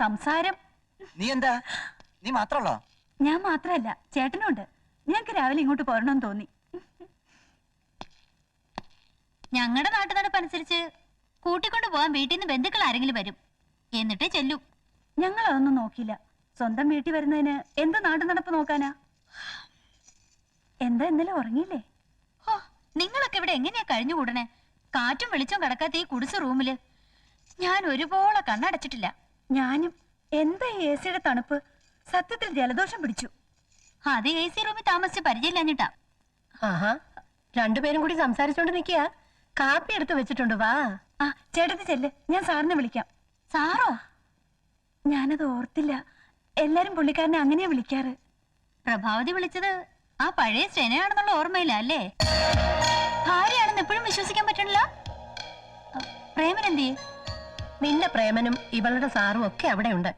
സംസാരം. നീ എന്താ, നീ മാത്രമല്ലോ? ഞാൻ മാത്രല്ല, ചേട്ടനുണ്ട്. ഞങ്ങക്ക് രാവിലെ ഇങ്ങോട്ട് പോരണമെന്ന് തോന്നി. ഞങ്ങളുടെ നാട്ടു നടപ്പനുസരിച്ച് കൂട്ടിക്കൊണ്ടു പോവാൻ വീട്ടിൽ നിന്ന് ബന്ധുക്കൾ ആരെങ്കിലും വരും, എന്നിട്ടേ ചെല്ലൂ. ഞങ്ങൾ അതൊന്നും നോക്കില്ല. സ്വന്തം വീട്ടിൽ വരുന്നതിന് എന്ത് നാട്ടു നടപ്പ് നോക്കാനാ? എന്താ ഇന്നലെ ഉറങ്ങിയില്ലേ? ഓ, നിങ്ങളൊക്കെ ഇവിടെ എങ്ങനെയാ കഴിഞ്ഞുകൂടണേ? കാറ്റും വെളിച്ചം കടക്കാത്ത ഈ കുടിച്ച റൂമില് ഞാൻ ഒരുപോലെ കണ്ണടച്ചിട്ടില്ല. ഞാനും. എന്താ ഈ AC-യുടെ തണുപ്പ്? സത്യത്തിൽ ജലദോഷം പിടിച്ചു. അത് AC റൂമിൽ താമസിച്ച് പരിചയമില്ലാഞ്ഞിട്ടാ. ആഹാ, രണ്ടുപേരും കൂടി സംസാരിച്ചോണ്ട് നിൽക്കുക. കാപ്പി എടുത്ത് വെച്ചിട്ടുണ്ട്, വാ. ആ ചേട്ടത്തി ചെല്ല്, ഞാൻ സാറിനെ വിളിക്കാം. സാറോ? ഞാനത് ഓർത്തില്ല. എല്ലാരും പുള്ളിക്കാരനെ അങ്ങനെയാ വിളിക്കാറ്. പ്രഭാവതി വിളിച്ചത് ആ പഴയ സ്റ്റെനയാണെന്നുള്ള ഓർമ്മയില്ല അല്ലേ? ഭാര്യയാണെന്ന് എപ്പോഴും വിശ്വസിക്കാൻ പറ്റണില്ല. പ്രേമൻ എന്തിയെ? നിന്റെ പ്രേമനും ഇവളുടെ സാറും ഒക്കെ അവിടെ ഉണ്ട്.